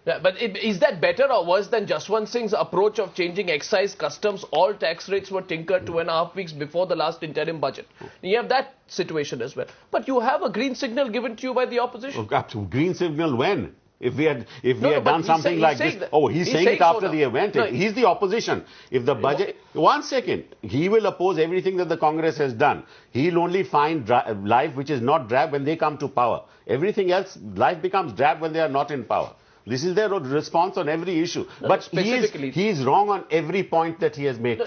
Yeah, but is that better or worse than Jaswant Singh's approach of changing excise, customs, all tax rates were tinkered 2.5 weeks before the last interim budget? You have that situation as well. But you have a green signal given to you by the opposition. Oh, green signal when? If we had done something like this, he's saying it after the event. No, he's the opposition. If the budget, 1 second, he will oppose everything that the Congress has done. He'll only find life which is not drab when they come to power. Everything else, life becomes drab when they are not in power. This is their response on every issue. But he is wrong on every point that he has made.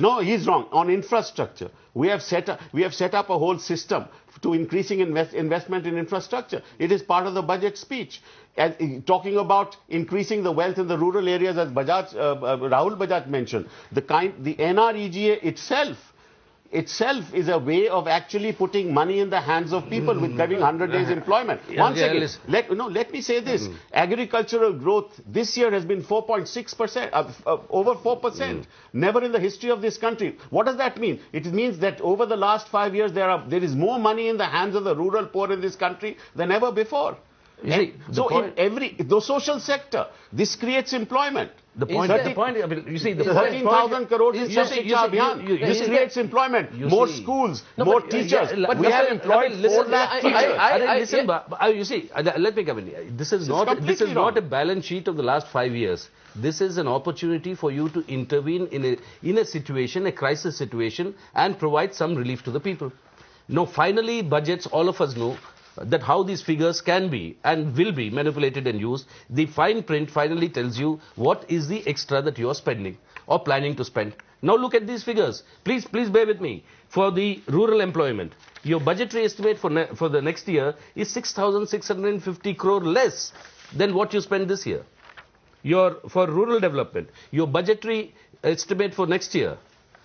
No, he's wrong on infrastructure. We have set up a whole system to increasing investment in infrastructure. It is part of the budget speech. And talking about increasing the wealth in the rural areas, as Rahul Bajaj mentioned, the NREGA itself is a way of actually putting money in the hands of people with giving 100 days employment. One second, let me say this. Agricultural growth this year has been 4.6%, over 4%. Never in the history of this country. What does that mean? It means that over the last 5 years, there is more money in the hands of the rural poor in this country than ever before. So in the social sector, this creates employment. The point, you see, the 13,000 crores is just This creates employment. More schools, more teachers. But we have employed 4 lakh teachers. You see, let me come in. This is not a balance sheet of the last 5 years. This is an opportunity for you to intervene in a situation, a crisis situation, and provide some relief to the people. Now, finally, budgets, all of us know that how these figures can be and will be manipulated and used. The fine print finally tells you what is the extra that you are spending or planning to spend. Now look at these figures. Please bear with me. For the rural employment, your budgetary estimate for the next year is 6,650 crore less than what you spent this year. For rural development, your budgetary estimate for next year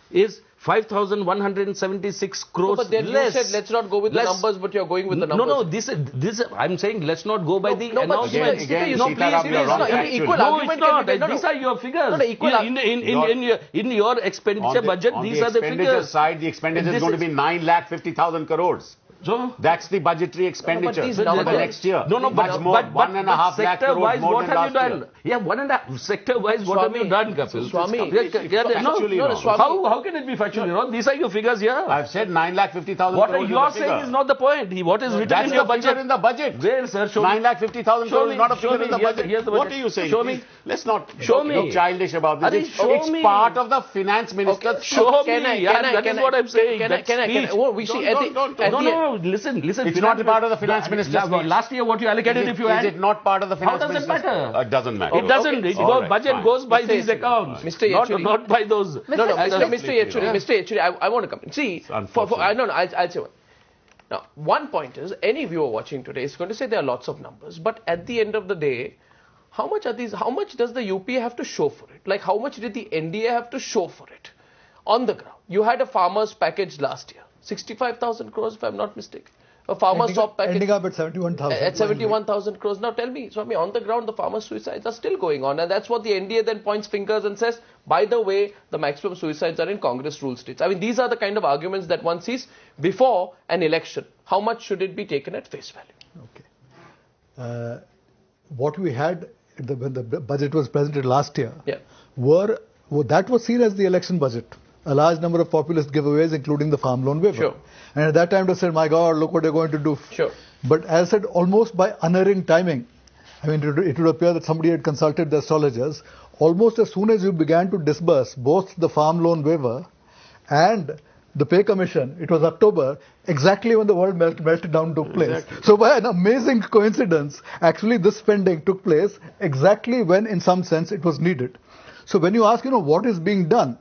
is 5,176 crores but then less. You said let's not go with the numbers, but you're going with the numbers. No, this I'm saying let's not go by the announcement. Please, equal argument can be made. These are your figures. In your expenditure budget, these are the figures. On the expenditure side, the expenditure is going to be 9,50,000 crores. So that's the budgetary expenditure for the next year. But 1.5 lakh crores more than last year. Yeah, 1.5 sector-wise, what have you done, Kapil? Swami, how can it be factually wrong? These are your figures here. I've said 9,50,000 crores. What you are saying is not the point. What is written in your budget? That's in the budget. Where, sir? Show 9,50,000 crores is not a figure in the budget. What are you saying? Show me. Let's not look childish about this. It's part of the finance minister's... Show me. That is what I'm saying. No, listen. It's not part of the finance minister's speech. Last year, what you allocated, if you Is it not part of the finance minister's speech? How does it matter? It doesn't matter. It doesn't. The budget goes by these accounts, not by those. Mr. Yechuri, I want to come in. See, I'll say one. Now, one point is, any viewer watching today is going to say there are lots of numbers, but at the end of the day, how much does the UPA have to show for it? Like, how much did the NDA have to show for it? On the ground. You had a farmer's package last year. 65,000 crores, if I'm not mistaken. A farmer's swap package. Ending up at 71,000. At 71,000 crores. Now tell me, Swami, on the ground, the farmer suicides are still going on. And that's what the NDA then points fingers and says, by the way, the maximum suicides are in Congress ruled states. I mean, these are the kind of arguments that one sees before an election. How much should it be taken at face value? Okay. What we had when the budget was presented last year, that was seen as the election budget. A large number of populist giveaways, including the farm loan waiver. Sure. And at that time, they said, my God, look what they're going to do. Sure. But as I said, almost by unerring timing, I mean, it would appear that somebody had consulted the astrologers. Almost as soon as you began to disburse both the farm loan waiver and the pay commission, it was October, exactly when the world meltdown took place. Exactly. So by an amazing coincidence, actually this spending took place exactly when, in some sense, it was needed. So when you ask, what is being done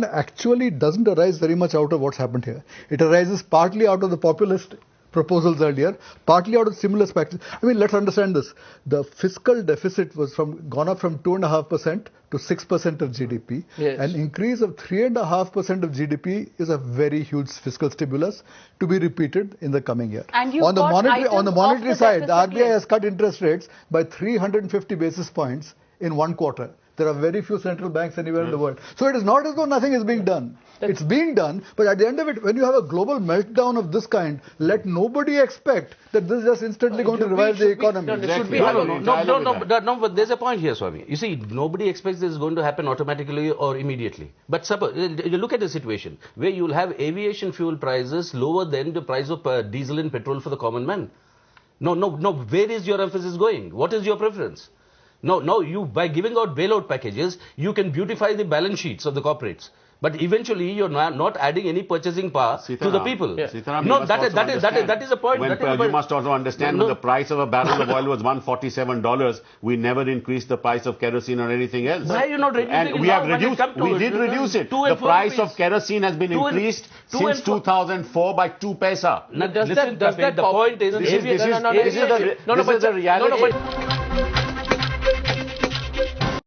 actually doesn't arise very much out of what's happened here. It arises partly out of the populist proposals earlier, partly out of stimulus packages. I mean, let's understand this. The fiscal deficit was gone up from 2.5% to 6% of GDP. Yes. An increase of 3.5% of GDP is a very huge fiscal stimulus to be repeated in the coming year. And on the monetary side, the RBI has cut interest rates by 350 basis points in one quarter. There are very few central banks anywhere in the world. So it is not as though nothing is being done. It's being done, but at the end of it, when you have a global meltdown of this kind, let nobody expect that this is just instantly going to revive the economy. No, but there's a point here, Swami. You see, nobody expects this is going to happen automatically or immediately. But suppose, you look at the situation where you will have aviation fuel prices lower than the price of diesel and petrol for the common man. No, where is your emphasis going? What is your preference? No, you, by giving out bailout packages, you can beautify the balance sheets of the corporates. But eventually, you're not adding any purchasing power to the people. Yeah. No, that is a point. You must also understand when the price of a barrel of oil was $147, we never increased the price of kerosene or anything else. Why are you not reducing it? And we have reduced. We did reduce it. The price of kerosene has been increased since 2004 by 2 paisa. The point is, this is the reality.